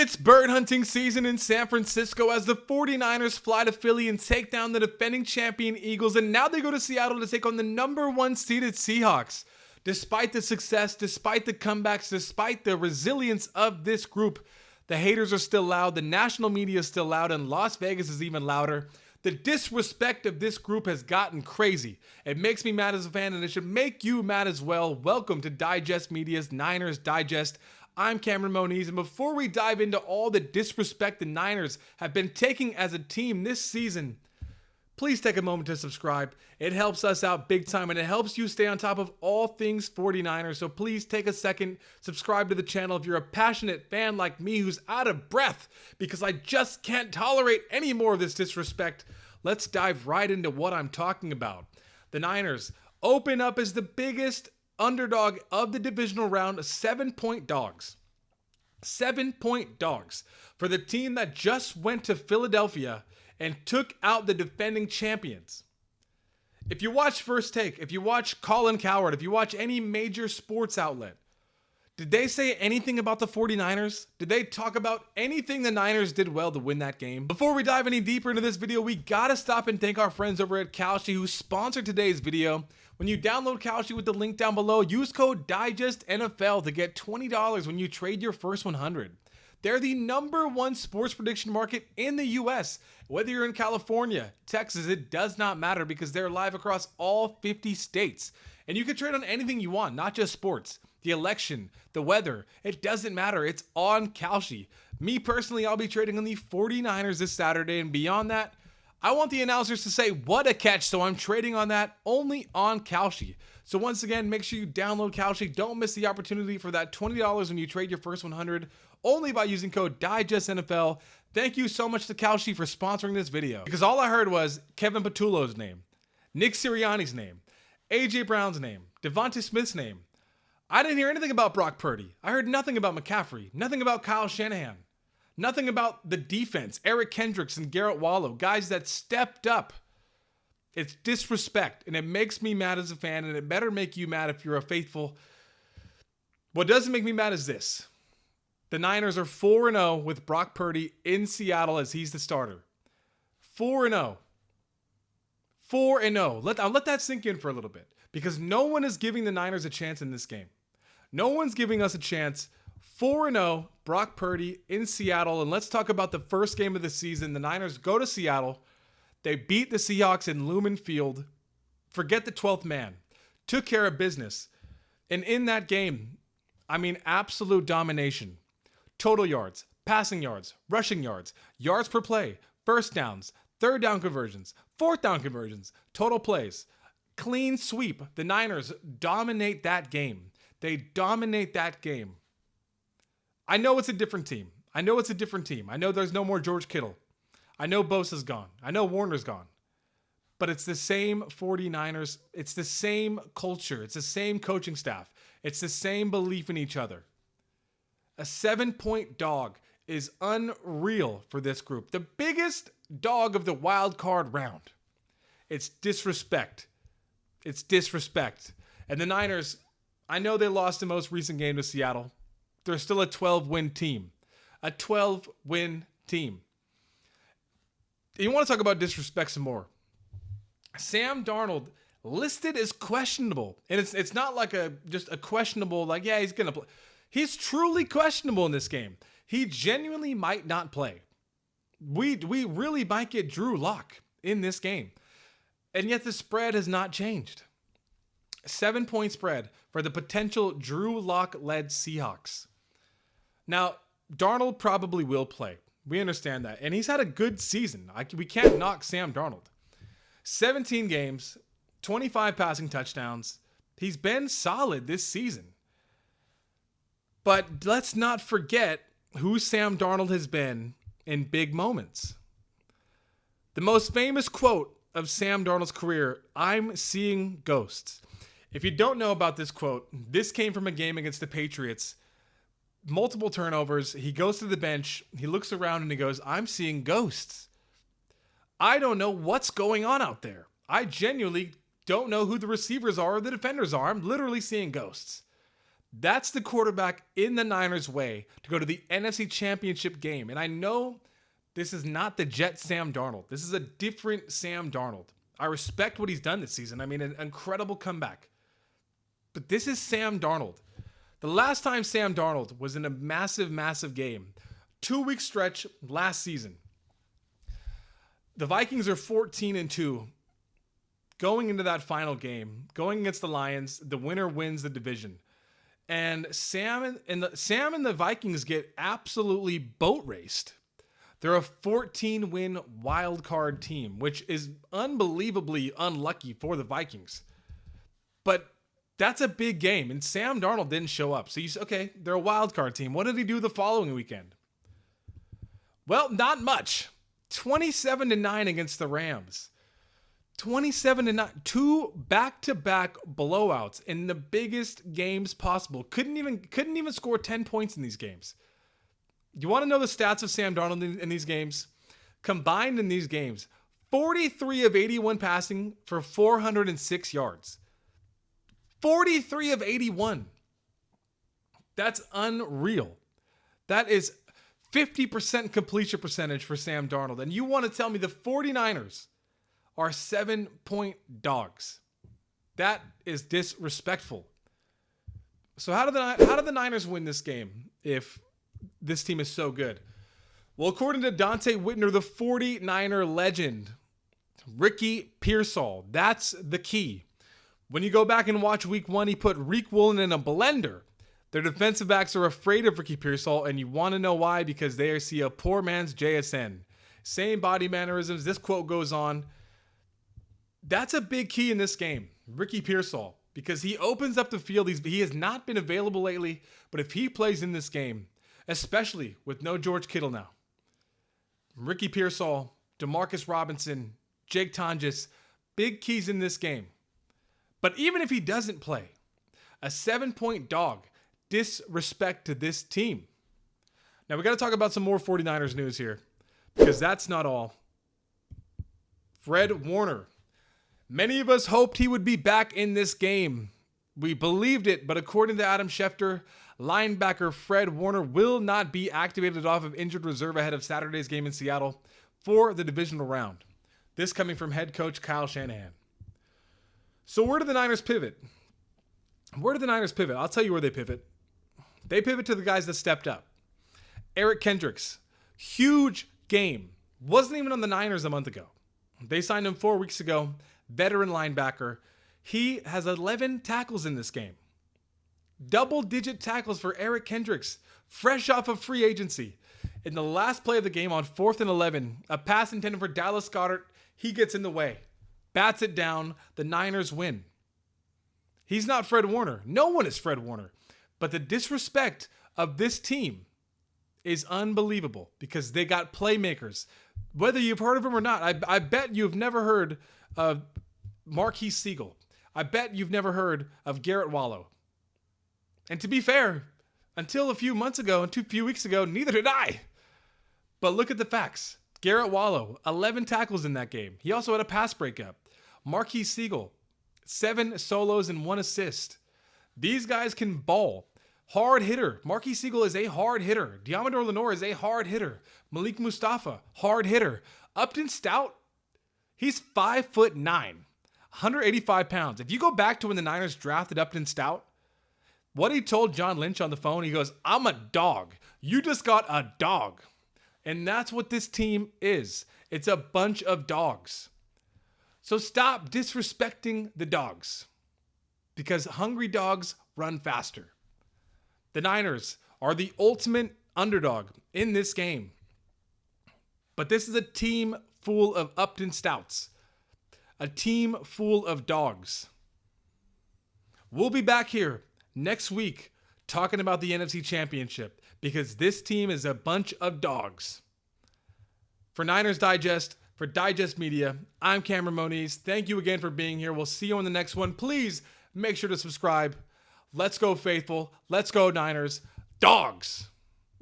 It's bird hunting season in San Francisco as the 49ers fly to Philly and take down the defending champion Eagles, and now they go to Seattle to take on the number 1 seeded Seahawks. Despite the success, despite the comebacks, despite the resilience of this group, the haters are still loud, the national media is still loud, and Las Vegas is even louder. The disrespect of this group has gotten crazy. It makes me mad as a fan, and it should make you mad as well. Welcome to Digest Media's Niners Digest. I'm Cameron Moniz, and before we dive into all the disrespect the Niners have been taking as a team this season, please take a moment to subscribe. It helps us out big time, and it helps you stay on top of all things 49ers. So please take a second, subscribe to the channel if you're a passionate fan like me who's out of breath because I just can't tolerate any more of this disrespect. Let's dive right into what I'm talking about. The Niners open up as the biggest underdog of the divisional round, 7-point dogs. 7-point dogs for the team that just went to Philadelphia and took out the defending champions. If you watch First Take, if you watch Colin Cowherd, if you watch any major sports outlet, did they say anything about the 49ers? Did they talk about anything the Niners did well to win that game? Before we dive any deeper into this video, we gotta stop and thank our friends over at Kalshi who sponsored today's video. When you download Kalshi with the link down below, use code DIGESTNFL to get $20 when you trade your first 100. They're the number 1 sports prediction market in the US. Whether you're in California, Texas, it does not matter because they're live across all 50 states. And you can trade on anything you want, not just sports. The election, the weather, it doesn't matter. It's on Kalshi. Me personally, I'll be trading on the 49ers this Saturday, and beyond that, I want the announcers to say what a catch, so I'm trading on that only on Kalshi. So once again, make sure you download Kalshi. Don't miss the opportunity for that $20 when you trade your first 100 only by using code DIGESTNFL. Thank you so much to Kalshi for sponsoring this video, because all I heard was Kevin Patullo's name, Nick Sirianni's name, AJ Brown's name, Devontae Smith's name. I didn't hear anything about Brock Purdy. I heard nothing about McCaffrey, nothing about Kyle Shanahan. Nothing about the defense, Eric Kendricks and Garrett Wallow, guys that stepped up. It's disrespect, and it makes me mad as a fan, and it better make you mad if you're a faithful. What doesn't make me mad is this. The Niners are 4-0 with Brock Purdy in Seattle as he's the starter. 4-0. 4-0. I'll let that sink in for a little bit, because no one is giving the Niners a chance in this game. No one's giving us a chance. 4-0, Brock Purdy in Seattle. And let's talk about the first game of the season. The Niners go to Seattle. They beat the Seahawks in Lumen Field. Forget the 12th man. Took care of business. And in that game, I mean, absolute domination. Total yards, passing yards, rushing yards, yards per play, first downs, third down conversions, fourth down conversions, total plays. Clean sweep. The Niners dominate that game. They dominate that game. I know it's a different team. I know there's no more George Kittle. I know Bosa's gone. I know Warner's gone. But it's the same 49ers. It's the same culture. It's the same coaching staff. It's the same belief in each other. A 7-point dog is unreal for this group. The biggest dog of the wild card round. It's disrespect. It's disrespect. And the Niners, I know they lost the most recent game to Seattle. They're still a 12-win team. A 12-win team. You want to talk about disrespect some more. Sam Darnold listed as questionable. And it's not like just a questionable, like, yeah, he's going to play. He's truly questionable in this game. He genuinely might not play. We really might get Drew Lock in this game. And yet the spread has not changed. 7-point spread for the potential Drew Lock-led Seahawks. Now, Darnold probably will play. We understand that. And he's had a good season. We can't knock Sam Darnold. 17 games, 25 passing touchdowns. He's been solid this season. But let's not forget who Sam Darnold has been in big moments. The most famous quote of Sam Darnold's career, "I'm seeing ghosts." If you don't know about this quote, this came from a game against the Patriots. Multiple turnovers. He goes to the bench. He looks around and he goes, "I'm seeing ghosts. I don't know what's going on out there. I genuinely don't know who the receivers are or the defenders are. I'm literally seeing ghosts." That's the quarterback in the Niners' way to go to the NFC Championship game. And I know this is not the Jet Sam Darnold. This is a different Sam Darnold. I respect what he's done this season. I mean, an incredible comeback. But this is Sam Darnold. The last time Sam Darnold was in a massive, massive game, 2-week stretch last season. The Vikings are 14-2 going into that final game, going against the Lions. The winner wins the division. And Sam and the Vikings get absolutely boat raced. They're a 14-win wild card team, which is unbelievably unlucky for the Vikings. But that's a big game, and Sam Darnold didn't show up. So you say, okay, they're a wild card team. What did he do the following weekend? Well, not much. 27-9 against the Rams. 27-9, 2 back-to-back blowouts in the biggest games possible. Couldn't even score 10 points in these games. You want to know the stats of Sam Darnold in these games? Combined in these games, 43 of 81 passing for 406 yards. 43 of 81. That's unreal. That is 50% completion percentage for Sam Darnold. And you want to tell me the 49ers are 7-point dogs? That is disrespectful. So how did the Niners win this game if this team is so good? Well, according to Dante Whitner, the 49er legend, Ricky Pearsall, that's the key. When you go back and watch week 1, he put Reek Woolen in a blender. Their defensive backs are afraid of Ricky Pearsall, and you want to know why? Because they see a poor man's JSN. Same body mannerisms. This quote goes on. That's a big key in this game, Ricky Pearsall, because he opens up the field. He has not been available lately, but if he plays in this game, especially with no George Kittle now, Ricky Pearsall, Demarcus Robinson, Jake Tonjes, big keys in this game. But even if he doesn't play, a 7-point dog, disrespect to this team. Now we got to talk about some more 49ers news here, because that's not all. Fred Warner. Many of us hoped he would be back in this game. We believed it, but according to Adam Schefter, linebacker Fred Warner will not be activated off of injured reserve ahead of Saturday's game in Seattle for the divisional round. This coming from head coach Kyle Shanahan. So where do the Niners pivot? I'll tell you where they pivot. They pivot to the guys that stepped up. Eric Kendricks, huge game. Wasn't even on the Niners a month ago. They signed him 4 weeks ago. Veteran linebacker. He has 11 tackles in this game. Double-digit tackles for Eric Kendricks, fresh off of free agency. In the last play of the game on 4th and 11, a pass intended for Dallas Goedert, he gets in the way. Bats it down. The Niners win. He's not Fred Warner. No one is Fred Warner. But the disrespect of this team is unbelievable because they got playmakers. Whether you've heard of him or not, I bet you've never heard of Marquise Siegel. I bet you've never heard of Garrett Wallow. And to be fair, until a few months ago and a few weeks ago, neither did I. But look at the facts. Garrett Wallow, 11 tackles in that game. He also had a pass breakup. Marquise Siegel, 7 solos and 1 assist. These guys can ball. Hard hitter. Marquise Siegel is a hard hitter. Deommodore Lenoir is a hard hitter. Malik Mustafa, hard hitter. Upton Stout, he's 5'9", 185 pounds. If you go back to when the Niners drafted Upton Stout, what he told John Lynch on the phone, he goes, "I'm a dog. You just got a dog." And that's what this team is. It's a bunch of dogs. So stop disrespecting the dogs, because hungry dogs run faster. The Niners are the ultimate underdog in this game. But this is a team full of Upton Stouts. A team full of dogs. We'll be back here next week talking about the NFC Championship, because this team is a bunch of dogs. For Niners Digest, for Digest Media, I'm Cameron Moniz. Thank you again for being here. We'll see you on the next one. Please make sure to subscribe. Let's go, faithful. Let's go, Niners. Dogs.